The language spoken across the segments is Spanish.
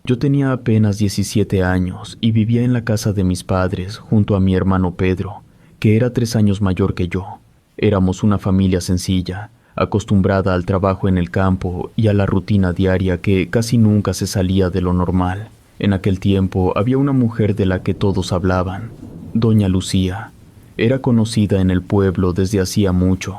Yo tenía apenas 17 años y vivía en la casa de mis padres junto a mi hermano Pedro, que era 3 años mayor que yo. Éramos una familia sencilla, acostumbrada al trabajo en el campo y a la rutina diaria que casi nunca se salía de lo normal. En aquel tiempo había una mujer de la que todos hablaban, Doña Lucía. Era conocida en el pueblo desde hacía mucho.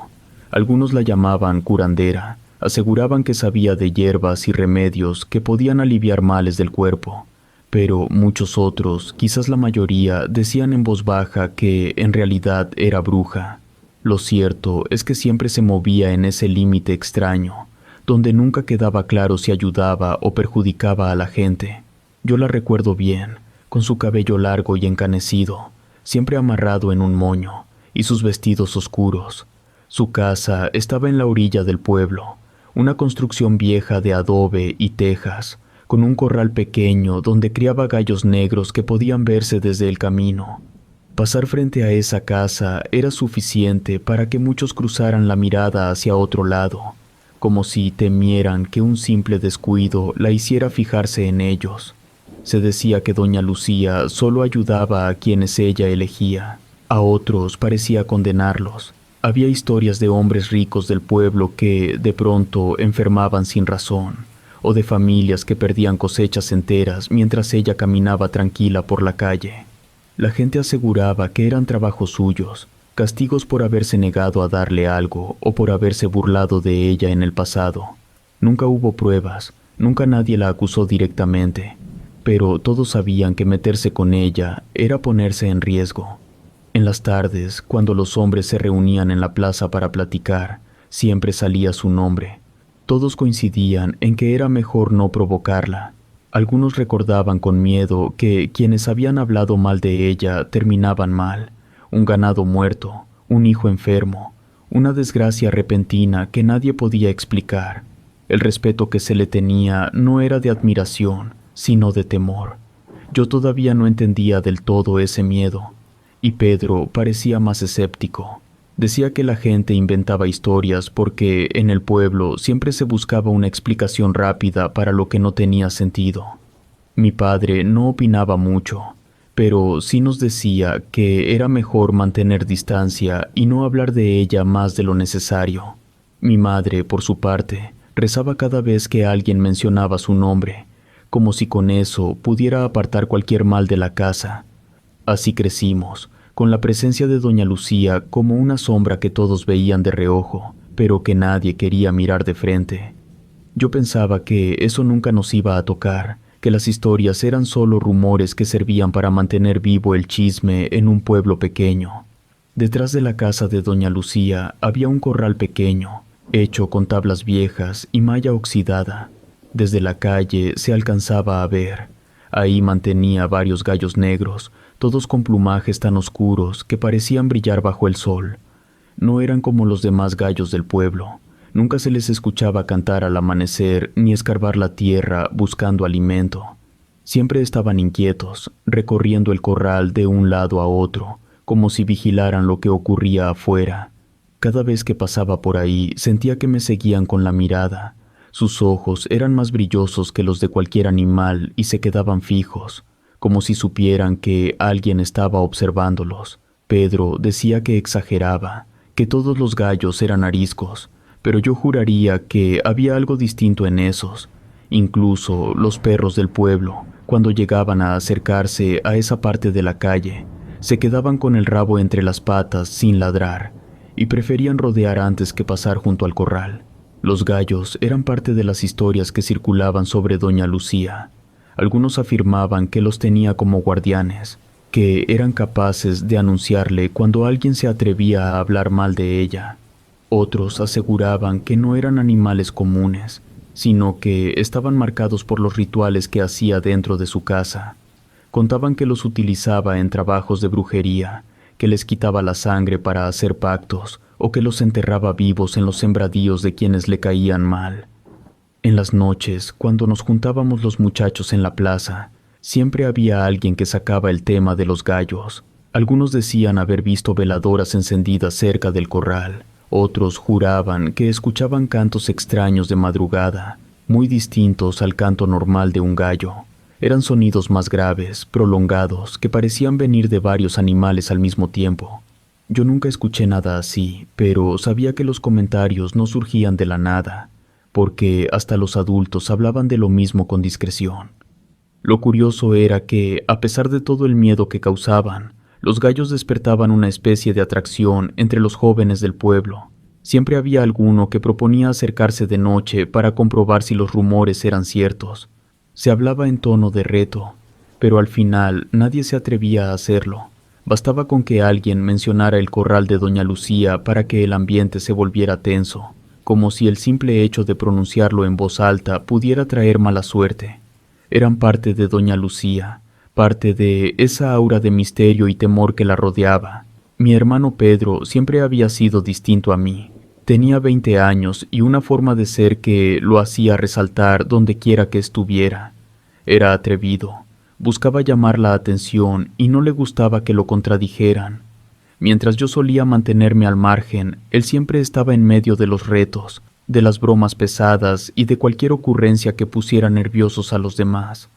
Algunos la llamaban curandera. Aseguraban que sabía de hierbas y remedios que podían aliviar males del cuerpo, pero muchos otros, quizás la mayoría, decían en voz baja que en realidad era bruja. Lo cierto es que siempre se movía en ese límite extraño, donde nunca quedaba claro si ayudaba o perjudicaba a la gente. Yo la recuerdo bien, con su cabello largo y encanecido, siempre amarrado en un moño, y sus vestidos oscuros. Su casa estaba en la orilla del pueblo, una construcción vieja de adobe y tejas, con un corral pequeño donde criaba gallos negros que podían verse desde el camino. Pasar frente a esa casa era suficiente para que muchos cruzaran la mirada hacia otro lado, como si temieran que un simple descuido la hiciera fijarse en ellos. Se decía que doña Lucía solo ayudaba a quienes ella elegía, a otros parecía condenarlos. Había historias de hombres ricos del pueblo que, de pronto, enfermaban sin razón, o de familias que perdían cosechas enteras mientras ella caminaba tranquila por la calle. La gente aseguraba que eran trabajos suyos, castigos por haberse negado a darle algo o por haberse burlado de ella en el pasado. Nunca hubo pruebas, nunca nadie la acusó directamente, pero todos sabían que meterse con ella era ponerse en riesgo. En las tardes, cuando los hombres se reunían en la plaza para platicar, siempre salía su nombre. Todos coincidían en que era mejor no provocarla. Algunos recordaban con miedo que quienes habían hablado mal de ella terminaban mal. Un ganado muerto, un hijo enfermo, una desgracia repentina que nadie podía explicar. El respeto que se le tenía no era de admiración, sino de temor. Yo todavía no entendía del todo ese miedo. Y Pedro parecía más escéptico. Decía que la gente inventaba historias porque en el pueblo siempre se buscaba una explicación rápida para lo que no tenía sentido. Mi padre no opinaba mucho, pero sí nos decía que era mejor mantener distancia y no hablar de ella más de lo necesario. Mi madre, por su parte, rezaba cada vez que alguien mencionaba su nombre, como si con eso pudiera apartar cualquier mal de la casa. Así crecimos, con la presencia de doña Lucía como una sombra que todos veían de reojo, pero que nadie quería mirar de frente. Yo pensaba que eso nunca nos iba a tocar, que las historias eran solo rumores que servían para mantener vivo el chisme en un pueblo pequeño. Detrás de la casa de doña Lucía había un corral pequeño, hecho con tablas viejas y malla oxidada. Desde la calle se alcanzaba a ver. Ahí mantenía varios gallos negros, todos con plumajes tan oscuros que parecían brillar bajo el sol. No eran como los demás gallos del pueblo. Nunca se les escuchaba cantar al amanecer ni escarbar la tierra buscando alimento. Siempre estaban inquietos, recorriendo el corral de un lado a otro, como si vigilaran lo que ocurría afuera. Cada vez que pasaba por ahí sentía que me seguían con la mirada. Sus ojos eran más brillosos que los de cualquier animal y se quedaban fijos, como si supieran que alguien estaba observándolos. Pedro decía que exageraba, que todos los gallos eran ariscos, pero yo juraría que había algo distinto en esos. Incluso los perros del pueblo, cuando llegaban a acercarse a esa parte de la calle, se quedaban con el rabo entre las patas sin ladrar, y preferían rodear antes que pasar junto al corral. Los gallos eran parte de las historias que circulaban sobre doña Lucía. Algunos afirmaban que los tenía como guardianes, que eran capaces de anunciarle cuando alguien se atrevía a hablar mal de ella. Otros aseguraban que no eran animales comunes, sino que estaban marcados por los rituales que hacía dentro de su casa. Contaban que los utilizaba en trabajos de brujería, que les quitaba la sangre para hacer pactos, o que los enterraba vivos en los sembradíos de quienes le caían mal. En las noches, cuando nos juntábamos los muchachos en la plaza, siempre había alguien que sacaba el tema de los gallos. Algunos decían haber visto veladoras encendidas cerca del corral. Otros juraban que escuchaban cantos extraños de madrugada, muy distintos al canto normal de un gallo. Eran sonidos más graves, prolongados, que parecían venir de varios animales al mismo tiempo. Yo nunca escuché nada así, pero sabía que los comentarios no surgían de la nada, porque hasta los adultos hablaban de lo mismo con discreción. Lo curioso era que, a pesar de todo el miedo que causaban, los gallos despertaban una especie de atracción entre los jóvenes del pueblo. Siempre había alguno que proponía acercarse de noche para comprobar si los rumores eran ciertos. Se hablaba en tono de reto, pero al final nadie se atrevía a hacerlo. Bastaba con que alguien mencionara el corral de Doña Lucía para que el ambiente se volviera tenso, como si el simple hecho de pronunciarlo en voz alta pudiera traer mala suerte. Eran parte de Doña Lucía, parte de esa aura de misterio y temor que la rodeaba. Mi hermano Pedro siempre había sido distinto a mí. Tenía 20 años y una forma de ser que lo hacía resaltar donde quiera que estuviera. Era atrevido, buscaba llamar la atención y no le gustaba que lo contradijeran. Mientras yo solía mantenerme al margen, él siempre estaba en medio de los retos, de las bromas pesadas y de cualquier ocurrencia que pusiera nerviosos a los demás.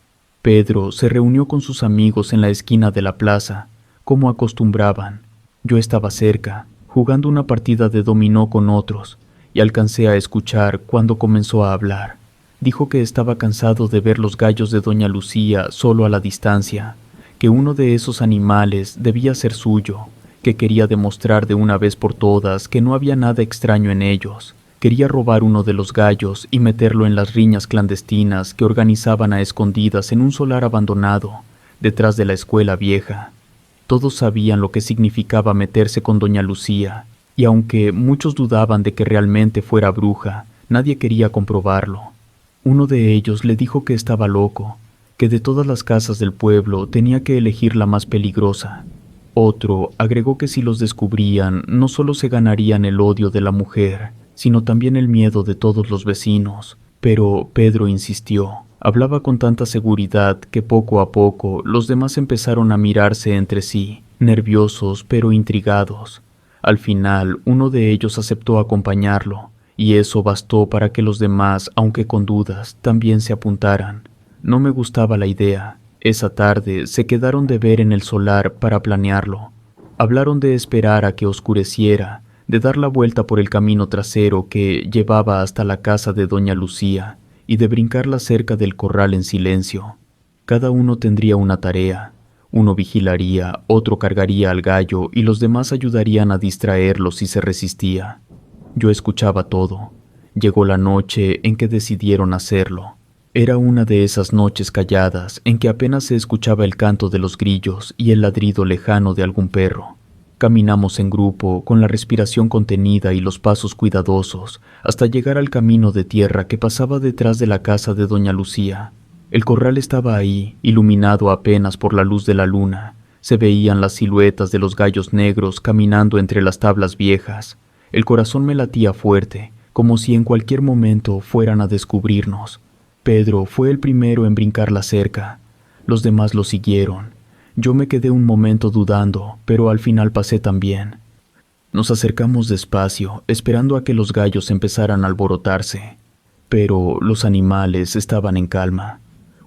Pedro se reunió con sus amigos en la esquina de la plaza, como acostumbraban. Yo estaba cerca, jugando una partida de dominó con otros, y alcancé a escuchar cuando comenzó a hablar. Dijo que estaba cansado de ver los gallos de Doña Lucía solo a la distancia, que uno de esos animales debía ser suyo, que quería demostrar de una vez por todas que no había nada extraño en ellos. Quería robar uno de los gallos y meterlo en las riñas clandestinas que organizaban a escondidas en un solar abandonado, detrás de la escuela vieja. Todos sabían lo que significaba meterse con Doña Lucía, y aunque muchos dudaban de que realmente fuera bruja, nadie quería comprobarlo. Uno de ellos le dijo que estaba loco, que de todas las casas del pueblo tenía que elegir la más peligrosa. Otro agregó que si los descubrían, no solo se ganarían el odio de la mujer, sino también el miedo de todos los vecinos. Pero Pedro insistió. Hablaba con tanta seguridad que poco a poco los demás empezaron a mirarse entre sí, nerviosos pero intrigados. Al final, uno de ellos aceptó acompañarlo, y eso bastó para que los demás, aunque con dudas, también se apuntaran. No me gustaba la idea. Esa tarde se quedaron de ver en el solar para planearlo. Hablaron de esperar a que oscureciera, de dar la vuelta por el camino trasero que llevaba hasta la casa de Doña Lucía y de brincar la cerca del corral en silencio. Cada uno tendría una tarea. Uno vigilaría, otro cargaría al gallo y los demás ayudarían a distraerlo si se resistía. Yo escuchaba todo. Llegó la noche en que decidieron hacerlo. Era una de esas noches calladas en que apenas se escuchaba el canto de los grillos y el ladrido lejano de algún perro. Caminamos en grupo, con la respiración contenida y los pasos cuidadosos, hasta llegar al camino de tierra que pasaba detrás de la casa de Doña Lucía. El corral estaba ahí, iluminado apenas por la luz de la luna. Se veían las siluetas de los gallos negros caminando entre las tablas viejas. El corazón me latía fuerte, como si en cualquier momento fueran a descubrirnos. Pedro fue el primero en brincar la cerca. Los demás lo siguieron. Yo me quedé un momento dudando, pero al final pasé también. Nos acercamos despacio, esperando a que los gallos empezaran a alborotarse. Pero los animales estaban en calma.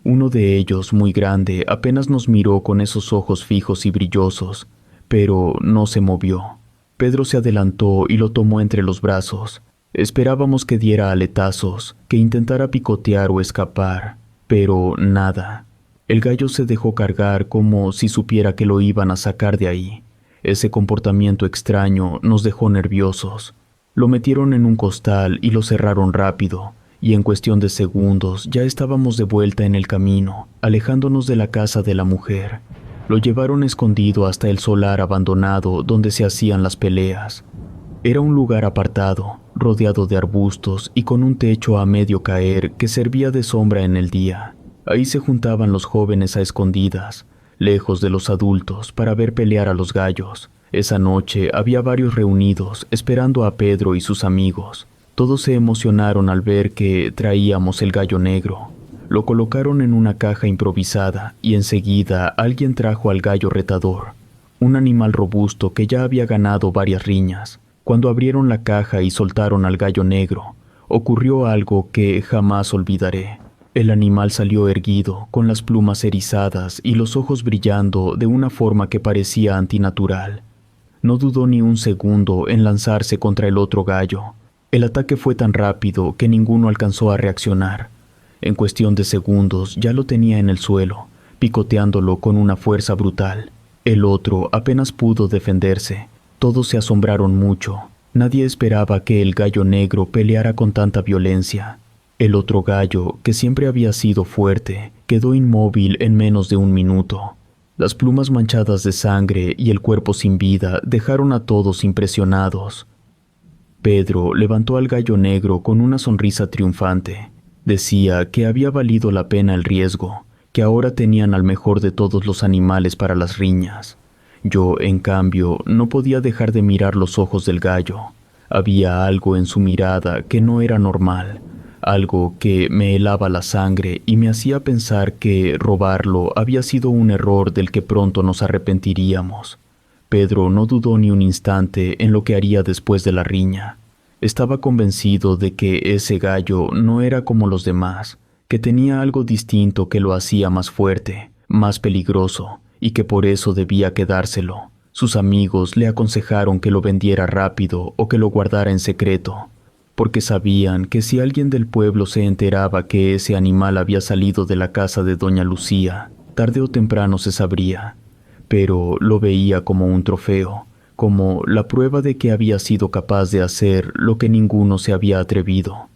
Uno de ellos, muy grande, apenas nos miró con esos ojos fijos y brillosos, pero no se movió. Pedro se adelantó y lo tomó entre los brazos. Esperábamos que diera aletazos, que intentara picotear o escapar, pero nada. El gallo se dejó cargar como si supiera que lo iban a sacar de ahí. Ese comportamiento extraño nos dejó nerviosos. Lo metieron en un costal y lo cerraron rápido, y en cuestión de segundos ya estábamos de vuelta en el camino, alejándonos de la casa de la mujer. Lo llevaron escondido hasta el solar abandonado donde se hacían las peleas. Era un lugar apartado, rodeado de arbustos y con un techo a medio caer que servía de sombra en el día. Ahí se juntaban los jóvenes a escondidas, lejos de los adultos, para ver pelear a los gallos. Esa noche había varios reunidos, esperando a Pedro y sus amigos. Todos se emocionaron al ver que traíamos el gallo negro. Lo colocaron en una caja improvisada y enseguida alguien trajo al gallo retador, un animal robusto que ya había ganado varias riñas. Cuando abrieron la caja y soltaron al gallo negro, ocurrió algo que jamás olvidaré. El animal salió erguido, con las plumas erizadas y los ojos brillando de una forma que parecía antinatural. No dudó ni un segundo en lanzarse contra el otro gallo. El ataque fue tan rápido que ninguno alcanzó a reaccionar. En cuestión de segundos ya lo tenía en el suelo, picoteándolo con una fuerza brutal. El otro apenas pudo defenderse. Todos se asombraron mucho. Nadie esperaba que el gallo negro peleara con tanta violencia. El otro gallo, que siempre había sido fuerte, quedó inmóvil en menos de un minuto. Las plumas manchadas de sangre y el cuerpo sin vida dejaron a todos impresionados. Pedro levantó al gallo negro con una sonrisa triunfante. Decía que había valido la pena el riesgo, que ahora tenían al mejor de todos los animales para las riñas. Yo, en cambio, no podía dejar de mirar los ojos del gallo. Había algo en su mirada que no era normal, algo que me helaba la sangre y me hacía pensar que robarlo había sido un error del que pronto nos arrepentiríamos. Pedro no dudó ni un instante en lo que haría después de la riña. Estaba convencido de que ese gallo no era como los demás, que tenía algo distinto que lo hacía más fuerte, más peligroso, y que por eso debía quedárselo. Sus amigos le aconsejaron que lo vendiera rápido o que lo guardara en secreto, porque sabían que si alguien del pueblo se enteraba que ese animal había salido de la casa de doña Lucía, tarde o temprano se sabría. Pero lo veía como un trofeo, como la prueba de que había sido capaz de hacer lo que ninguno se había atrevido.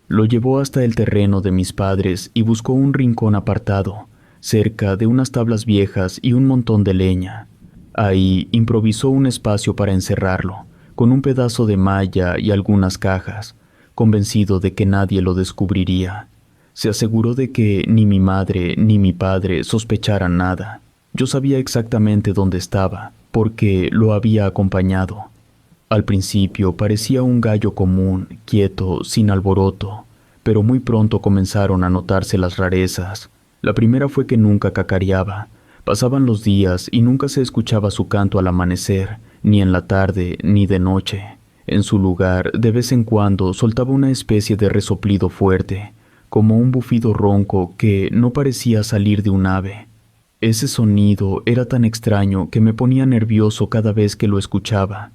Lo llevó hasta el terreno de mis padres y buscó un rincón apartado, cerca de unas tablas viejas y un montón de leña. Ahí improvisó un espacio para encerrarlo, con un pedazo de malla y algunas cajas, convencido de que nadie lo descubriría. Se aseguró de que ni mi madre ni mi padre sospecharan nada. Yo sabía exactamente dónde estaba, porque lo había acompañado. Al principio parecía un gallo común, quieto, sin alboroto, pero muy pronto comenzaron a notarse las rarezas. La primera fue que nunca cacareaba. Pasaban los días y nunca se escuchaba su canto al amanecer, ni en la tarde ni de noche. En su lugar, de vez en cuando soltaba una especie de resoplido fuerte, como un bufido ronco que no parecía salir de un ave. Ese sonido era tan extraño que me ponía nervioso cada vez que lo escuchaba.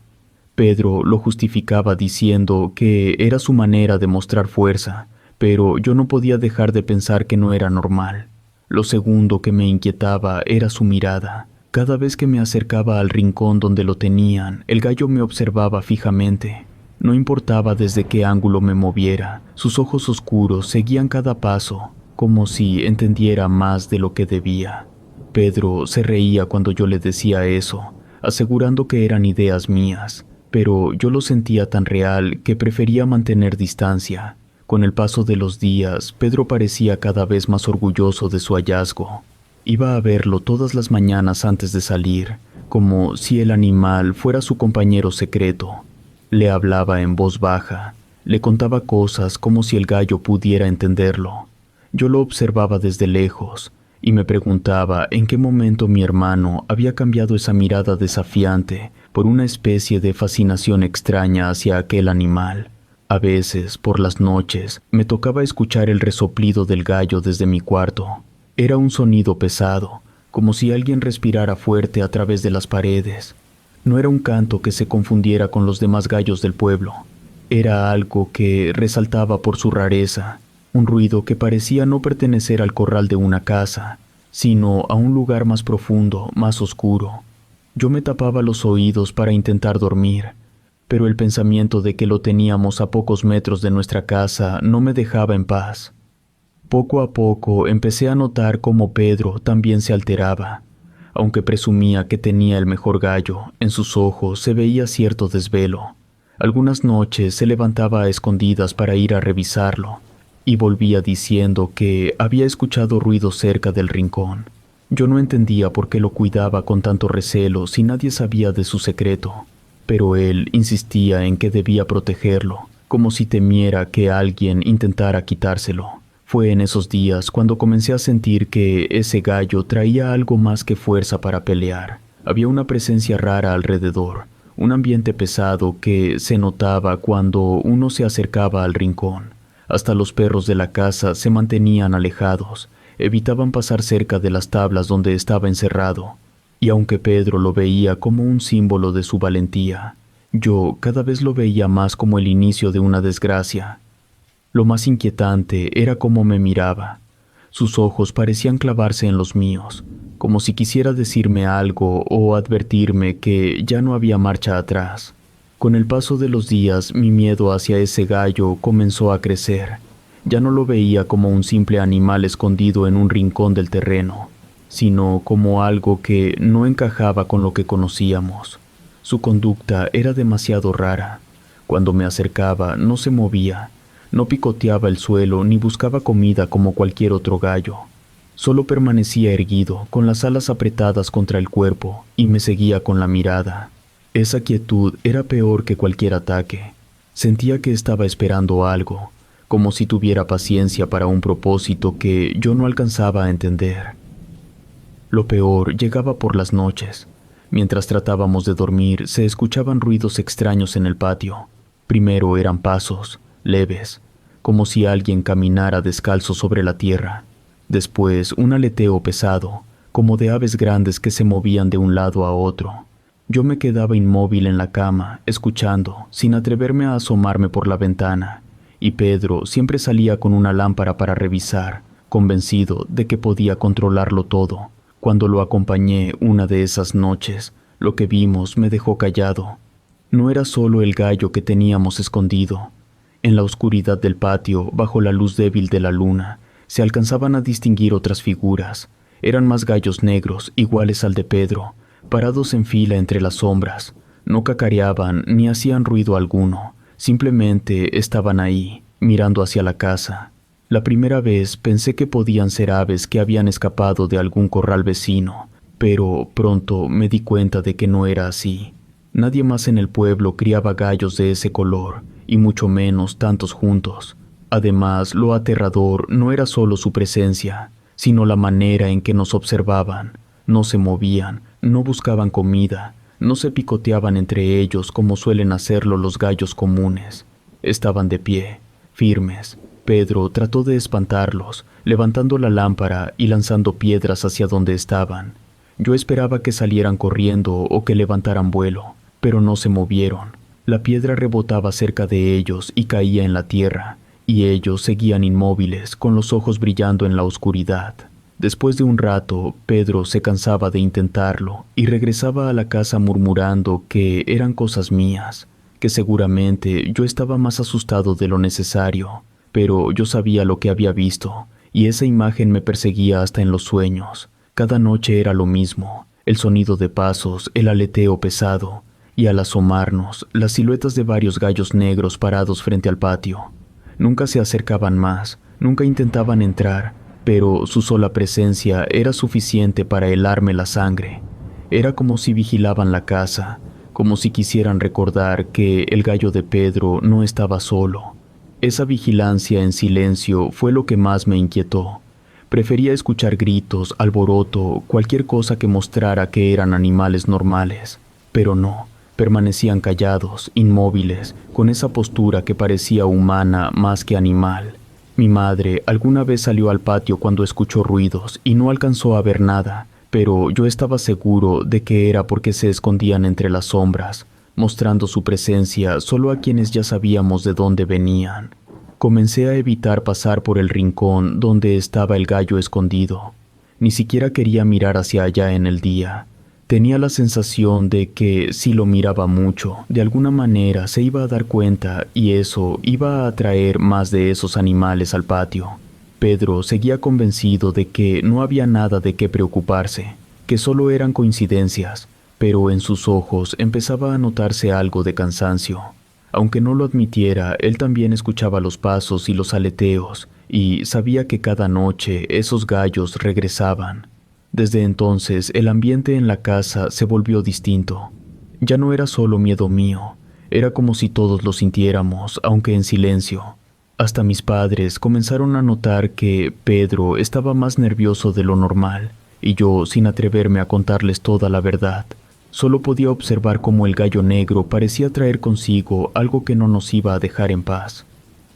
Pedro lo justificaba diciendo que era su manera de mostrar fuerza, pero yo no podía dejar de pensar que no era normal. Lo segundo que me inquietaba era su mirada. Cada vez que me acercaba al rincón donde lo tenían, el gallo me observaba fijamente. No importaba desde qué ángulo me moviera, sus ojos oscuros seguían cada paso, como si entendiera más de lo que debía. Pedro se reía cuando yo le decía eso, asegurando que eran ideas mías, pero yo lo sentía tan real que prefería mantener distancia. Con el paso de los días, Pedro parecía cada vez más orgulloso de su hallazgo. Iba a verlo todas las mañanas antes de salir, como si el animal fuera su compañero secreto. Le hablaba en voz baja, le contaba cosas como si el gallo pudiera entenderlo. Yo lo observaba desde lejos y me preguntaba en qué momento mi hermano había cambiado esa mirada desafiante por una especie de fascinación extraña hacia aquel animal. A veces, por las noches, me tocaba escuchar el resoplido del gallo desde mi cuarto. Era un sonido pesado, como si alguien respirara fuerte a través de las paredes. No era un canto que se confundiera con los demás gallos del pueblo. Era algo que resaltaba por su rareza, un ruido que parecía no pertenecer al corral de una casa, sino a un lugar más profundo, más oscuro. Yo me tapaba los oídos para intentar dormir, pero el pensamiento de que lo teníamos a pocos metros de nuestra casa no me dejaba en paz. Poco a poco empecé a notar cómo Pedro también se alteraba. Aunque presumía que tenía el mejor gallo, en sus ojos se veía cierto desvelo. Algunas noches se levantaba a escondidas para ir a revisarlo, y volvía diciendo que había escuchado ruido cerca del rincón. Yo no entendía por qué lo cuidaba con tanto recelo si nadie sabía de su secreto, pero él insistía en que debía protegerlo, como si temiera que alguien intentara quitárselo. Fue en esos días cuando comencé a sentir que ese gallo traía algo más que fuerza para pelear. Había una presencia rara alrededor, un ambiente pesado que se notaba cuando uno se acercaba al rincón. Hasta los perros de la casa se mantenían alejados, evitaban pasar cerca de las tablas donde estaba encerrado, y aunque Pedro lo veía como un símbolo de su valentía, yo cada vez lo veía más como el inicio de una desgracia. Lo más inquietante era cómo me miraba. Sus ojos parecían clavarse en los míos, como si quisiera decirme algo o advertirme que ya no había marcha atrás. Con el paso de los días, mi miedo hacia ese gallo comenzó a crecer. Ya no lo veía como un simple animal escondido en un rincón del terreno, sino como algo que no encajaba con lo que conocíamos. Su conducta era demasiado rara. Cuando me acercaba, no se movía, no picoteaba el suelo ni buscaba comida como cualquier otro gallo. Solo permanecía erguido, con las alas apretadas contra el cuerpo, y me seguía con la mirada. Esa quietud era peor que cualquier ataque. Sentía que estaba esperando algo, como si tuviera paciencia para un propósito que yo no alcanzaba a entender. Lo peor llegaba por las noches. Mientras tratábamos de dormir, se escuchaban ruidos extraños en el patio. Primero eran pasos, leves, como si alguien caminara descalzo sobre la tierra. Después, un aleteo pesado, como de aves grandes que se movían de un lado a otro. Yo me quedaba inmóvil en la cama, escuchando, sin atreverme a asomarme por la ventana, y Pedro siempre salía con una lámpara para revisar, convencido de que podía controlarlo todo. Cuando lo acompañé una de esas noches, lo que vimos me dejó callado. No era solo el gallo que teníamos escondido. En la oscuridad del patio, bajo la luz débil de la luna, se alcanzaban a distinguir otras figuras. Eran más gallos negros, iguales al de Pedro, parados en fila entre las sombras. No cacareaban ni hacían ruido alguno, simplemente estaban ahí, mirando hacia la casa. La primera vez pensé que podían ser aves que habían escapado de algún corral vecino, pero pronto me di cuenta de que no era así. Nadie más en el pueblo criaba gallos de ese color, y mucho menos tantos juntos. Además, lo aterrador no era solo su presencia, sino la manera en que nos observaban. No se movían, no buscaban comida, no se picoteaban entre ellos como suelen hacerlo los gallos comunes. Estaban de pie, firmes. Pedro trató de espantarlos, levantando la lámpara y lanzando piedras hacia donde estaban. Yo esperaba que salieran corriendo o que levantaran vuelo, pero no se movieron. La piedra rebotaba cerca de ellos y caía en la tierra, y ellos seguían inmóviles, con los ojos brillando en la oscuridad. Después de un rato, Pedro se cansaba de intentarlo y regresaba a la casa murmurando que eran cosas mías, que seguramente yo estaba más asustado de lo necesario, pero yo sabía lo que había visto, y esa imagen me perseguía hasta en los sueños. Cada noche era lo mismo, el sonido de pasos, el aleteo pesado, y al asomarnos, las siluetas de varios gallos negros parados frente al patio. Nunca se acercaban más, nunca intentaban entrar, pero su sola presencia era suficiente para helarme la sangre. Era como si vigilaban la casa, como si quisieran recordar que el gallo de Pedro no estaba solo. Esa vigilancia en silencio fue lo que más me inquietó. Prefería escuchar gritos, alboroto, cualquier cosa que mostrara que eran animales normales, pero no. Permanecían callados, inmóviles, con esa postura que parecía humana más que animal. Mi madre alguna vez salió al patio cuando escuchó ruidos y no alcanzó a ver nada, pero yo estaba seguro de que era porque se escondían entre las sombras, mostrando su presencia solo a quienes ya sabíamos de dónde venían. Comencé a evitar pasar por el rincón donde estaba el gallo escondido. Ni siquiera quería mirar hacia allá en el día. Tenía la sensación de que si lo miraba mucho, de alguna manera se iba a dar cuenta y eso iba a atraer más de esos animales al patio. Pedro seguía convencido de que no había nada de qué preocuparse, que solo eran coincidencias, pero en sus ojos empezaba a notarse algo de cansancio. Aunque no lo admitiera, él también escuchaba los pasos y los aleteos, y sabía que cada noche esos gallos regresaban. Desde entonces, el ambiente en la casa se volvió distinto. Ya no era solo miedo mío, era como si todos lo sintiéramos, aunque en silencio. Hasta mis padres comenzaron a notar que Pedro estaba más nervioso de lo normal, y yo, sin atreverme a contarles toda la verdad, solo podía observar cómo el gallo negro parecía traer consigo algo que no nos iba a dejar en paz.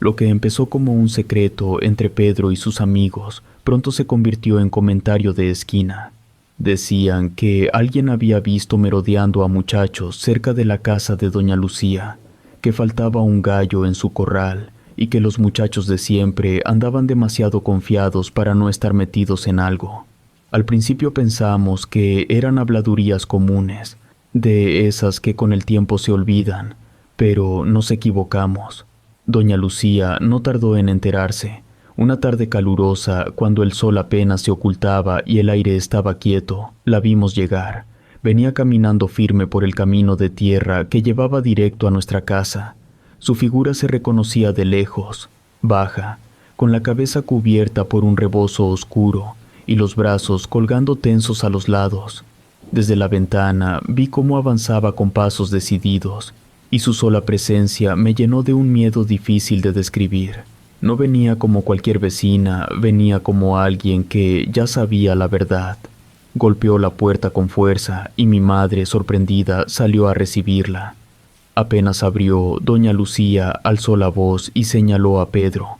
Lo que empezó como un secreto entre Pedro y sus amigos pronto se convirtió en comentario de esquina. Decían que alguien había visto merodeando a muchachos cerca de la casa de doña Lucía, que faltaba un gallo en su corral y que los muchachos de siempre andaban demasiado confiados para no estar metidos en algo. Al principio pensamos que eran habladurías comunes, de esas que con el tiempo se olvidan, pero nos equivocamos. Doña Lucía no tardó en enterarse. Una tarde calurosa, cuando el sol apenas se ocultaba y el aire estaba quieto, la vimos llegar. Venía caminando firme por el camino de tierra que llevaba directo a nuestra casa. Su figura se reconocía de lejos, baja, con la cabeza cubierta por un rebozo oscuro y los brazos colgando tensos a los lados. Desde la ventana vi cómo avanzaba con pasos decididos, y su sola presencia me llenó de un miedo difícil de describir. No venía como cualquier vecina, venía como alguien que ya sabía la verdad. Golpeó la puerta con fuerza y mi madre, sorprendida, salió a recibirla. Apenas abrió, doña Lucía alzó la voz y señaló a Pedro.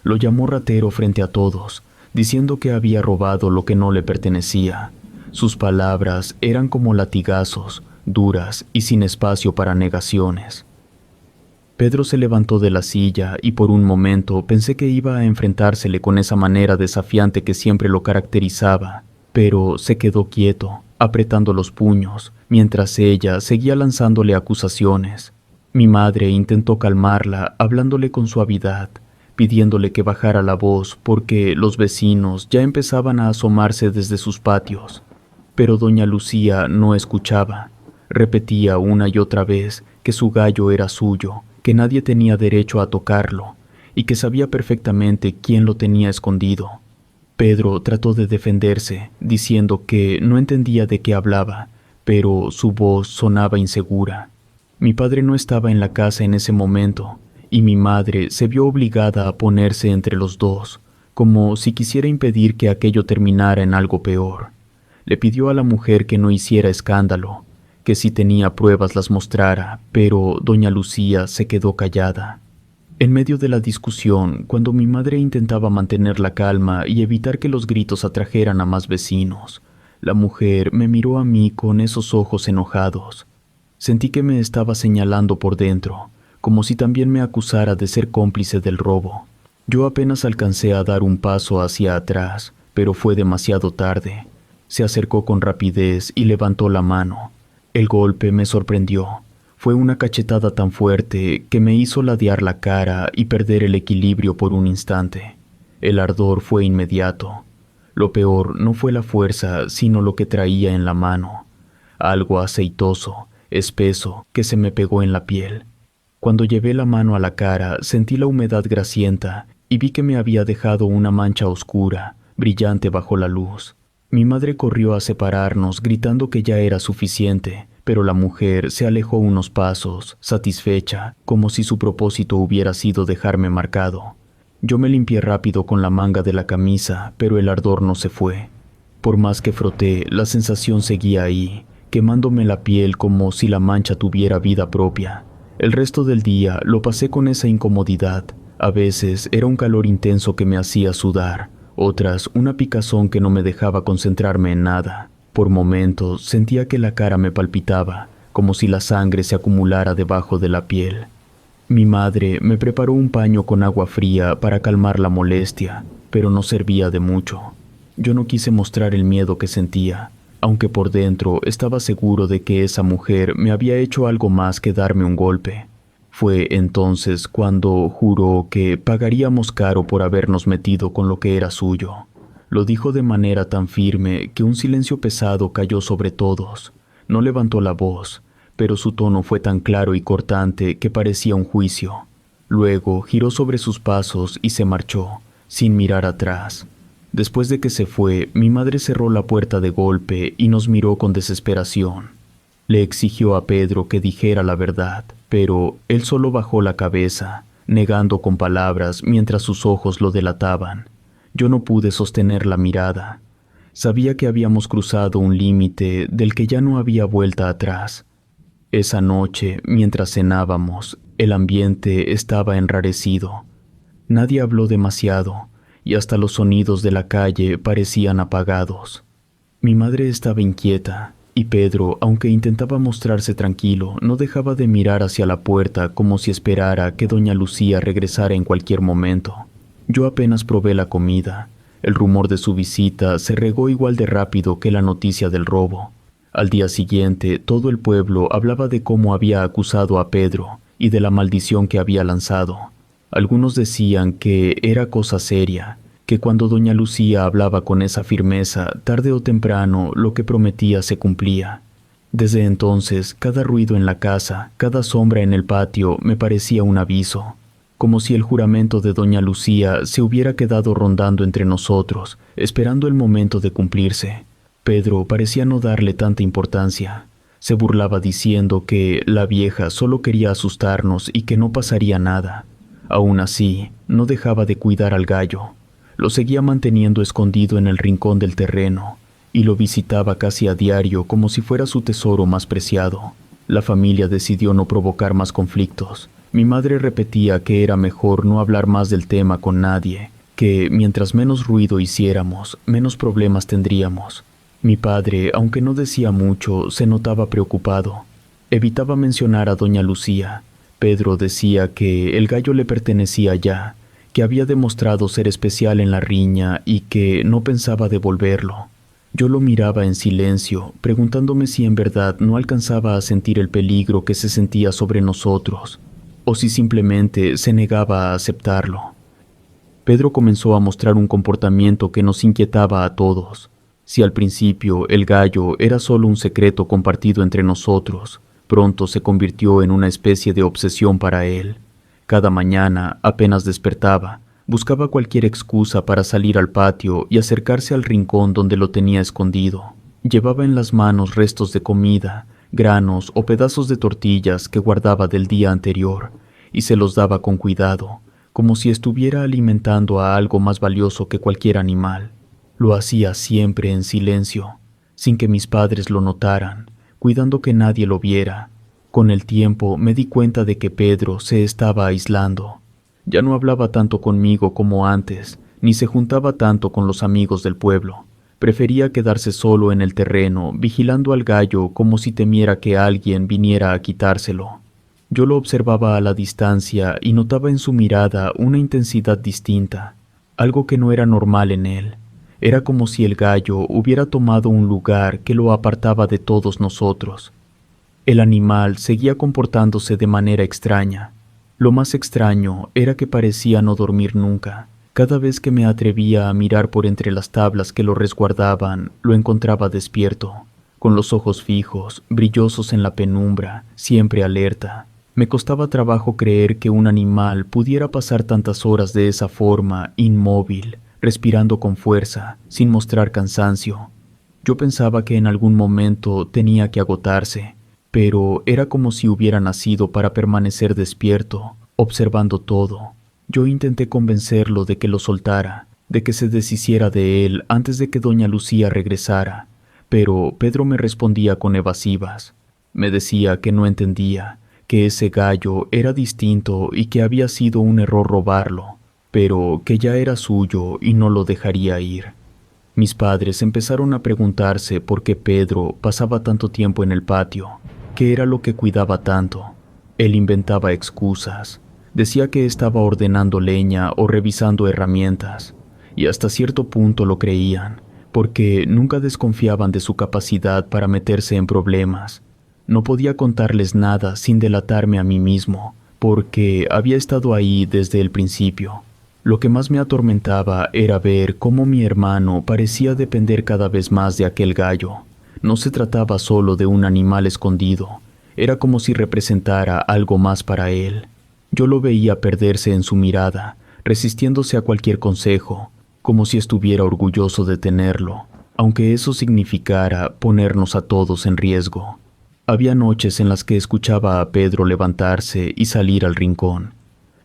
Lo llamó ratero frente a todos, diciendo que había robado lo que no le pertenecía. Sus palabras eran como latigazos, duras y sin espacio para negaciones. Pedro se levantó de la silla y por un momento pensé que iba a enfrentársele con esa manera desafiante que siempre lo caracterizaba, pero se quedó quieto, apretando los puños, mientras ella seguía lanzándole acusaciones. Mi madre intentó calmarla, hablándole con suavidad, pidiéndole que bajara la voz porque los vecinos ya empezaban a asomarse desde sus patios. Pero doña Lucía no escuchaba. Repetía una y otra vez que su gallo era suyo, que nadie tenía derecho a tocarlo, y que sabía perfectamente quién lo tenía escondido. Pedro trató de defenderse, diciendo que no entendía de qué hablaba, pero su voz sonaba insegura. Mi padre no estaba en la casa en ese momento, y mi madre se vio obligada a ponerse entre los dos, como si quisiera impedir que aquello terminara en algo peor. Le pidió a la mujer que no hiciera escándalo, que si tenía pruebas las mostrara, pero doña Lucía se quedó callada. En medio de la discusión, cuando mi madre intentaba mantener la calma y evitar que los gritos atrajeran a más vecinos, la mujer me miró a mí con esos ojos enojados. Sentí que me estaba señalando por dentro, como si también me acusara de ser cómplice del robo. Yo apenas alcancé a dar un paso hacia atrás, pero fue demasiado tarde. Se acercó con rapidez y levantó la mano. El golpe me sorprendió. Fue una cachetada tan fuerte que me hizo ladear la cara y perder el equilibrio por un instante. El ardor fue inmediato. Lo peor no fue la fuerza, sino lo que traía en la mano. Algo aceitoso, espeso, que se me pegó en la piel. Cuando llevé la mano a la cara, sentí la humedad grasienta y vi que me había dejado una mancha oscura, brillante bajo la luz. Mi madre corrió a separarnos, gritando que ya era suficiente, pero la mujer se alejó unos pasos, satisfecha, como si su propósito hubiera sido dejarme marcado. Yo me limpié rápido con la manga de la camisa, pero el ardor no se fue. Por más que froté, la sensación seguía ahí, quemándome la piel como si la mancha tuviera vida propia. El resto del día lo pasé con esa incomodidad. A veces era un calor intenso que me hacía sudar, otras una picazón que no me dejaba concentrarme en nada. Por momentos sentía que la cara me palpitaba, como si la sangre se acumulara debajo de la piel. Mi madre me preparó un paño con agua fría para calmar la molestia, pero no servía de mucho. Yo no quise mostrar el miedo que sentía, aunque por dentro estaba seguro de que esa mujer me había hecho algo más que darme un golpe. Fue entonces cuando juró que pagaríamos caro por habernos metido con lo que era suyo. Lo dijo de manera tan firme que un silencio pesado cayó sobre todos. No levantó la voz, pero su tono fue tan claro y cortante que parecía un juicio. Luego giró sobre sus pasos y se marchó, sin mirar atrás. Después de que se fue, mi madre cerró la puerta de golpe y nos miró con desesperación. Le exigió a Pedro que dijera la verdad, pero él solo bajó la cabeza, negando con palabras mientras sus ojos lo delataban. Yo no pude sostener la mirada. Sabía que habíamos cruzado un límite del que ya no había vuelta atrás. Esa noche, mientras cenábamos, el ambiente estaba enrarecido. Nadie habló demasiado, y hasta los sonidos de la calle parecían apagados. Mi madre estaba inquieta, y Pedro, aunque intentaba mostrarse tranquilo, no dejaba de mirar hacia la puerta como si esperara que doña Lucía regresara en cualquier momento. Yo apenas probé la comida. El rumor de su visita se regó igual de rápido que la noticia del robo. Al día siguiente, todo el pueblo hablaba de cómo había acusado a Pedro y de la maldición que había lanzado. Algunos decían que era cosa seria, que cuando doña Lucía hablaba con esa firmeza, tarde o temprano lo que prometía se cumplía. Desde entonces, cada ruido en la casa, cada sombra en el patio me parecía un aviso, como si el juramento de doña Lucía se hubiera quedado rondando entre nosotros, esperando el momento de cumplirse. Pedro parecía no darle tanta importancia. Se burlaba diciendo que la vieja solo quería asustarnos y que no pasaría nada. Aún así, no dejaba de cuidar al gallo. Lo seguía manteniendo escondido en el rincón del terreno y lo visitaba casi a diario como si fuera su tesoro más preciado. La familia decidió no provocar más conflictos. Mi madre repetía que era mejor no hablar más del tema con nadie, que mientras menos ruido hiciéramos, menos problemas tendríamos. Mi padre, aunque no decía mucho, se notaba preocupado. Evitaba mencionar a doña Lucía. Pedro decía que el gallo le pertenecía ya, que había demostrado ser especial en la riña y que no pensaba devolverlo. Yo lo miraba en silencio, preguntándome si en verdad no alcanzaba a sentir el peligro que se sentía sobre nosotros, o si simplemente se negaba a aceptarlo. Pedro comenzó a mostrar un comportamiento que nos inquietaba a todos. Si al principio el gallo era solo un secreto compartido entre nosotros, pronto se convirtió en una especie de obsesión para él. Cada mañana, apenas despertaba, buscaba cualquier excusa para salir al patio y acercarse al rincón donde lo tenía escondido. Llevaba en las manos restos de comida, granos o pedazos de tortillas que guardaba del día anterior, y se los daba con cuidado, como si estuviera alimentando a algo más valioso que cualquier animal. Lo hacía siempre en silencio, sin que mis padres lo notaran, cuidando que nadie lo viera. Con el tiempo me di cuenta de que Pedro se estaba aislando. Ya no hablaba tanto conmigo como antes, ni se juntaba tanto con los amigos del pueblo. Prefería quedarse solo en el terreno, vigilando al gallo como si temiera que alguien viniera a quitárselo. Yo lo observaba a la distancia y notaba en su mirada una intensidad distinta, algo que no era normal en él. Era como si el gallo hubiera tomado un lugar que lo apartaba de todos nosotros. El animal seguía comportándose de manera extraña. Lo más extraño era que parecía no dormir nunca. Cada vez que me atrevía a mirar por entre las tablas que lo resguardaban, lo encontraba despierto, con los ojos fijos, brillosos en la penumbra, siempre alerta. Me costaba trabajo creer que un animal pudiera pasar tantas horas de esa forma, inmóvil, respirando con fuerza, sin mostrar cansancio. Yo pensaba que en algún momento tenía que agotarse, pero era como si hubiera nacido para permanecer despierto, observando todo. Yo intenté convencerlo de que lo soltara, de que se deshiciera de él antes de que doña Lucía regresara, pero Pedro me respondía con evasivas. Me decía que no entendía, que ese gallo era distinto y que había sido un error robarlo, pero que ya era suyo y no lo dejaría ir. Mis padres empezaron a preguntarse por qué Pedro pasaba tanto tiempo en el patio, qué era lo que cuidaba tanto. Él inventaba excusas, decía que estaba ordenando leña o revisando herramientas, y hasta cierto punto lo creían, porque nunca desconfiaban de su capacidad para meterse en problemas. No podía contarles nada sin delatarme a mí mismo, porque había estado ahí desde el principio. Lo que más me atormentaba era ver cómo mi hermano parecía depender cada vez más de aquel gallo. No se trataba solo de un animal escondido, era como si representara algo más para él. Yo lo veía perderse en su mirada, resistiéndose a cualquier consejo, como si estuviera orgulloso de tenerlo, aunque eso significara ponernos a todos en riesgo. Había noches en las que escuchaba a Pedro levantarse y salir al rincón.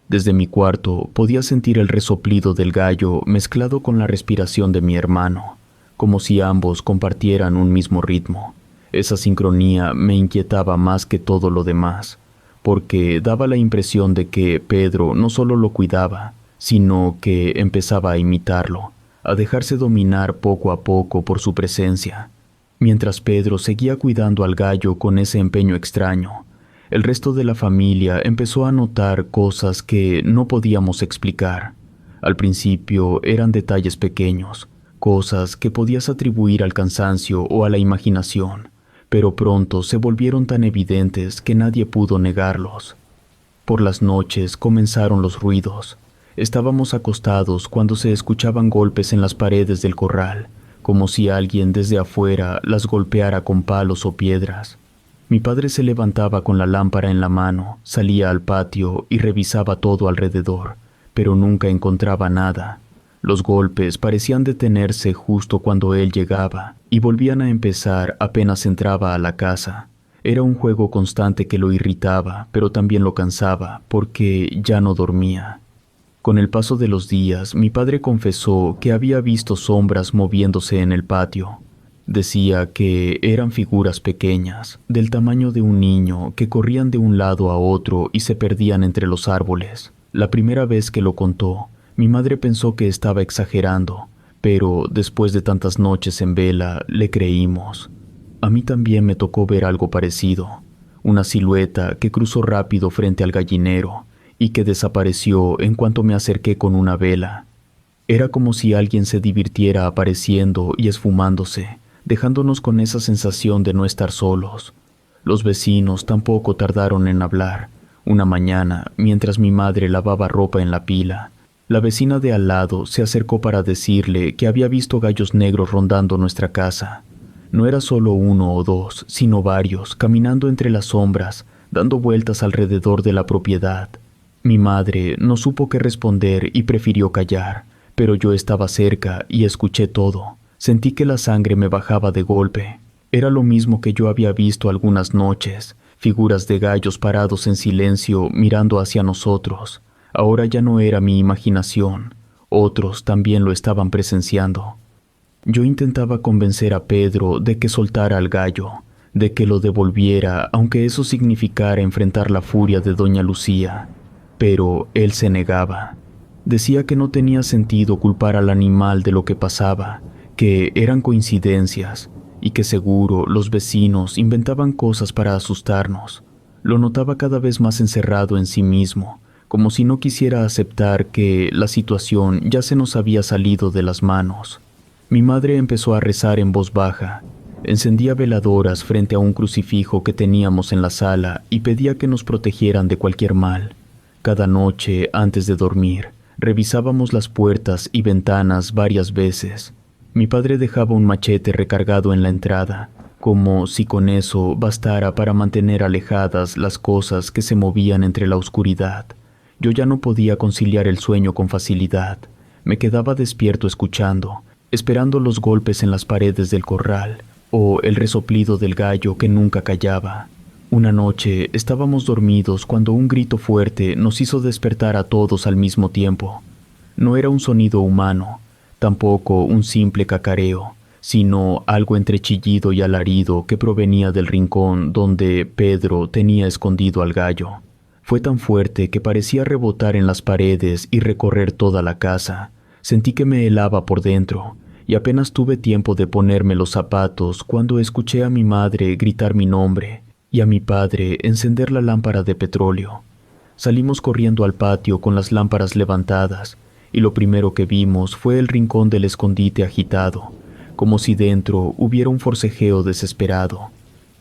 Desde mi cuarto podía sentir el resoplido del gallo mezclado con la respiración de mi hermano, como si ambos compartieran un mismo ritmo. Esa sincronía me inquietaba más que todo lo demás, porque daba la impresión de que Pedro no solo lo cuidaba, sino que empezaba a imitarlo, a dejarse dominar poco a poco por su presencia. Mientras Pedro seguía cuidando al gallo con ese empeño extraño, el resto de la familia empezó a notar cosas que no podíamos explicar. Al principio eran detalles pequeños, cosas que podías atribuir al cansancio o a la imaginación, pero pronto se volvieron tan evidentes que nadie pudo negarlos. Por las noches comenzaron los ruidos. Estábamos acostados cuando se escuchaban golpes en las paredes del corral, como si alguien desde afuera las golpeara con palos o piedras. Mi padre se levantaba con la lámpara en la mano, salía al patio y revisaba todo alrededor, pero nunca encontraba nada. Los golpes parecían detenerse justo cuando él llegaba y volvían a empezar apenas entraba a la casa. Era un juego constante que lo irritaba, pero también lo cansaba, porque ya no dormía. Con el paso de los días, mi padre confesó que había visto sombras moviéndose en el patio. Decía que eran figuras pequeñas, del tamaño de un niño, que corrían de un lado a otro y se perdían entre los árboles. La primera vez que lo contó, mi madre pensó que estaba exagerando, pero después de tantas noches en vela, le creímos. A mí también me tocó ver algo parecido, una silueta que cruzó rápido frente al gallinero y que desapareció en cuanto me acerqué con una vela. Era como si alguien se divirtiera apareciendo y esfumándose, dejándonos con esa sensación de no estar solos. Los vecinos tampoco tardaron en hablar. Una mañana, mientras mi madre lavaba ropa en la pila, la vecina de al lado se acercó para decirle que había visto gallos negros rondando nuestra casa. No era solo uno o dos, sino varios, caminando entre las sombras, dando vueltas alrededor de la propiedad. Mi madre no supo qué responder y prefirió callar, pero yo estaba cerca y escuché todo. Sentí que la sangre me bajaba de golpe. Era lo mismo que yo había visto algunas noches, figuras de gallos parados en silencio mirando hacia nosotros. Ahora ya no era mi imaginación, otros también lo estaban presenciando. Yo intentaba convencer a Pedro de que soltara al gallo, de que lo devolviera, aunque eso significara enfrentar la furia de doña Lucía, pero él se negaba. Decía que no tenía sentido culpar al animal de lo que pasaba, que eran coincidencias y que seguro los vecinos inventaban cosas para asustarnos. Lo notaba cada vez más encerrado en sí mismo, como si no quisiera aceptar que la situación ya se nos había salido de las manos. Mi madre empezó a rezar en voz baja, encendía veladoras frente a un crucifijo que teníamos en la sala y pedía que nos protegieran de cualquier mal. Cada noche, antes de dormir, revisábamos las puertas y ventanas varias veces. Mi padre dejaba un machete recargado en la entrada, como si con eso bastara para mantener alejadas las cosas que se movían entre la oscuridad. Yo ya no podía conciliar el sueño con facilidad. Me quedaba despierto escuchando, esperando los golpes en las paredes del corral o el resoplido del gallo que nunca callaba. Una noche estábamos dormidos cuando un grito fuerte nos hizo despertar a todos al mismo tiempo. No era un sonido humano, tampoco un simple cacareo, sino algo entre chillido y alarido que provenía del rincón donde Pedro tenía escondido al gallo. Fue tan fuerte que parecía rebotar en las paredes y recorrer toda la casa. Sentí que me helaba por dentro, y apenas tuve tiempo de ponerme los zapatos cuando escuché a mi madre gritar mi nombre y a mi padre encender la lámpara de petróleo. Salimos corriendo al patio con las lámparas levantadas, y lo primero que vimos fue el rincón del escondite agitado, como si dentro hubiera un forcejeo desesperado.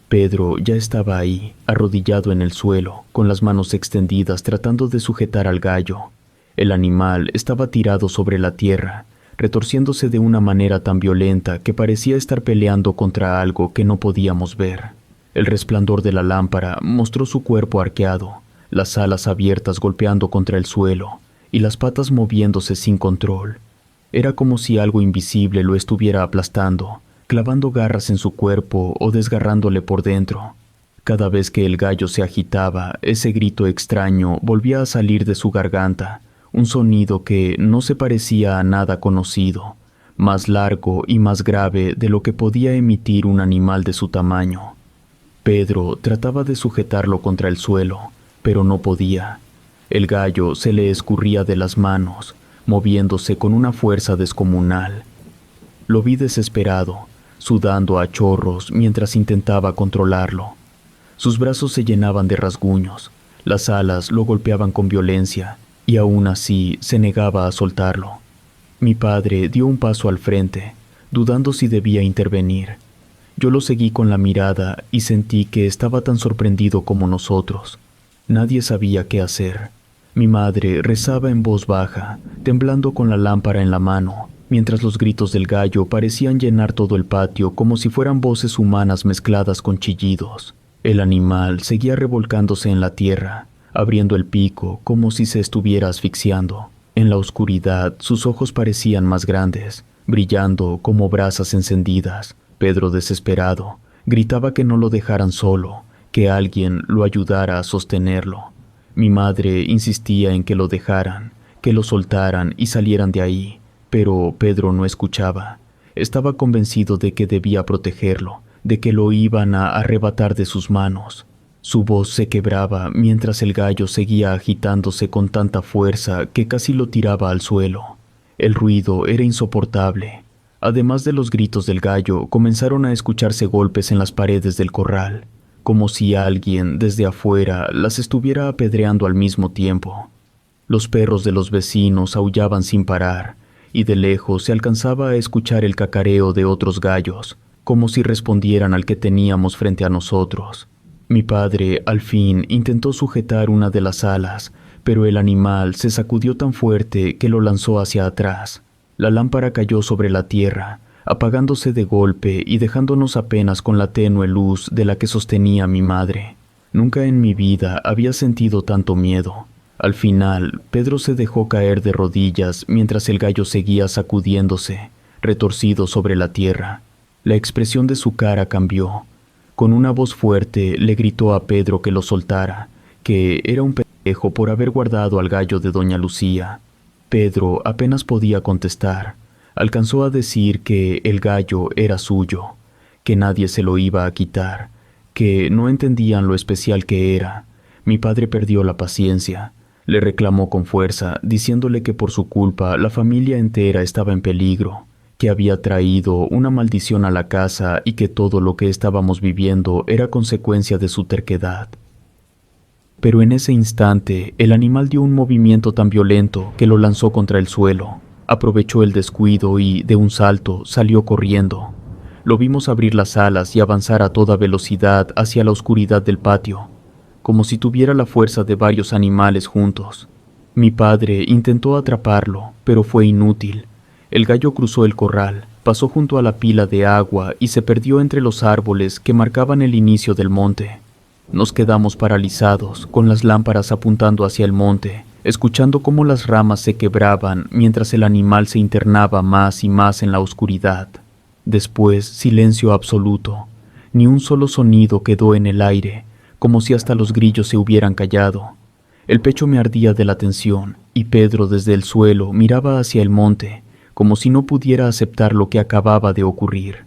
Pedro ya estaba ahí, arrodillado en el suelo, con las manos extendidas tratando de sujetar al gallo. El animal estaba tirado sobre la tierra, retorciéndose de una manera tan violenta que parecía estar peleando contra algo que no podíamos ver. El resplandor de la lámpara mostró su cuerpo arqueado, las alas abiertas golpeando contra el suelo y las patas moviéndose sin control. Era como si algo invisible lo estuviera aplastando, clavando garras en su cuerpo o desgarrándole por dentro. Cada vez que el gallo se agitaba, ese grito extraño volvía a salir de su garganta, un sonido que no se parecía a nada conocido, más largo y más grave de lo que podía emitir un animal de su tamaño. Pedro trataba de sujetarlo contra el suelo, pero no podía. El gallo se le escurría de las manos, moviéndose con una fuerza descomunal. Lo vi desesperado, sudando a chorros mientras intentaba controlarlo. Sus brazos se llenaban de rasguños, las alas lo golpeaban con violencia, y aún así se negaba a soltarlo. Mi padre dio un paso al frente, dudando si debía intervenir. Yo lo seguí con la mirada y sentí que estaba tan sorprendido como nosotros. Nadie sabía qué hacer. Mi madre rezaba en voz baja, temblando con la lámpara en la mano, mientras los gritos del gallo parecían llenar todo el patio como si fueran voces humanas mezcladas con chillidos. El animal seguía revolcándose en la tierra, abriendo el pico como si se estuviera asfixiando. En la oscuridad, sus ojos parecían más grandes, brillando como brasas encendidas. Pedro, desesperado, gritaba que no lo dejaran solo, que alguien lo ayudara a sostenerlo. Mi madre insistía en que lo dejaran, que lo soltaran y salieran de ahí, pero Pedro no escuchaba. Estaba convencido de que debía protegerlo, de que lo iban a arrebatar de sus manos. Su voz se quebraba mientras el gallo seguía agitándose con tanta fuerza que casi lo tiraba al suelo. El ruido era insoportable. Además de los gritos del gallo, comenzaron a escucharse golpes en las paredes del corral, como si alguien desde afuera las estuviera apedreando al mismo tiempo. Los perros de los vecinos aullaban sin parar, y de lejos se alcanzaba a escuchar el cacareo de otros gallos, como si respondieran al que teníamos frente a nosotros. Mi padre, al fin, intentó sujetar una de las alas, pero el animal se sacudió tan fuerte que lo lanzó hacia atrás. La lámpara cayó sobre la tierra, apagándose de golpe y dejándonos apenas con la tenue luz de la que sostenía mi madre. Nunca en mi vida había sentido tanto miedo. Al final, Pedro se dejó caer de rodillas mientras el gallo seguía sacudiéndose, retorcido sobre la tierra. La expresión de su cara cambió. Con una voz fuerte le gritó a Pedro que lo soltara, que era un pendejo por haber guardado al gallo de doña Lucía. Pedro apenas podía contestar. Alcanzó a decir que el gallo era suyo, que nadie se lo iba a quitar, que no entendían lo especial que era. Mi padre perdió la paciencia. Le reclamó con fuerza, diciéndole que por su culpa la familia entera estaba en peligro, que había traído una maldición a la casa y que todo lo que estábamos viviendo era consecuencia de su terquedad. Pero en ese instante, el animal dio un movimiento tan violento que lo lanzó contra el suelo. Aprovechó el descuido y, de un salto, salió corriendo. Lo vimos abrir las alas y avanzar a toda velocidad hacia la oscuridad del patio, como si tuviera la fuerza de varios animales juntos. Mi padre intentó atraparlo, pero fue inútil. El gallo cruzó el corral, pasó junto a la pila de agua y se perdió entre los árboles que marcaban el inicio del monte. Nos quedamos paralizados, con las lámparas apuntando hacia el monte, escuchando cómo las ramas se quebraban mientras el animal se internaba más y más en la oscuridad. Después, silencio absoluto. Ni un solo sonido quedó en el aire, como si hasta los grillos se hubieran callado. El pecho me ardía de la tensión, y Pedro desde el suelo miraba hacia el monte, como si no pudiera aceptar lo que acababa de ocurrir.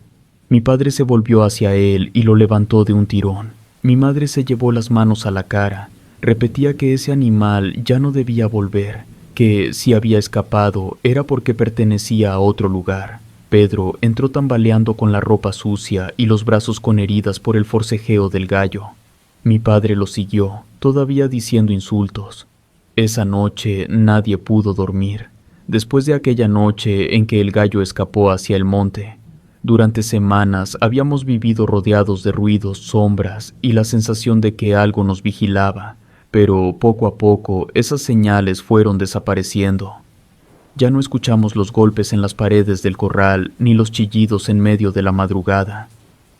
Mi padre se volvió hacia él y lo levantó de un tirón. Mi madre se llevó las manos a la cara. Repetía que ese animal ya no debía volver, que si había escapado era porque pertenecía a otro lugar. Pedro entró tambaleando con la ropa sucia y los brazos con heridas por el forcejeo del gallo. Mi padre lo siguió, todavía diciendo insultos. Esa noche nadie pudo dormir, después de aquella noche en que el gallo escapó hacia el monte. Durante semanas habíamos vivido rodeados de ruidos, sombras y la sensación de que algo nos vigilaba, pero poco a poco esas señales fueron desapareciendo. Ya no escuchamos los golpes en las paredes del corral ni los chillidos en medio de la madrugada.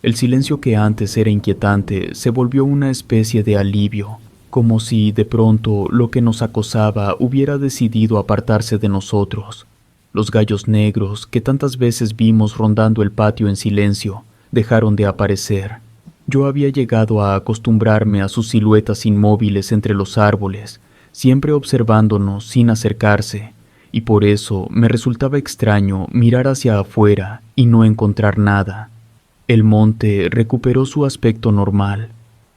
El silencio que antes era inquietante se volvió una especie de alivio, como si de pronto lo que nos acosaba hubiera decidido apartarse de nosotros. Los gallos negros que tantas veces vimos rondando el patio en silencio dejaron de aparecer. Yo había llegado a acostumbrarme a sus siluetas inmóviles entre los árboles, siempre observándonos sin acercarse, y por eso me resultaba extraño mirar hacia afuera y no encontrar nada. El monte recuperó su aspecto normal.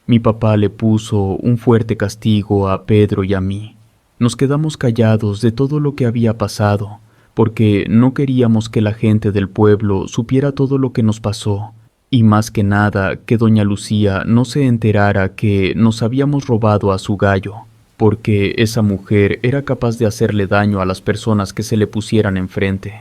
Mi papá le puso un fuerte castigo a Pedro y a mí. Nos quedamos callados de todo lo que había pasado, porque no queríamos que la gente del pueblo supiera todo lo que nos pasó, y más que nada que doña Lucía no se enterara que nos habíamos robado a su gallo, porque esa mujer era capaz de hacerle daño a las personas que se le pusieran enfrente.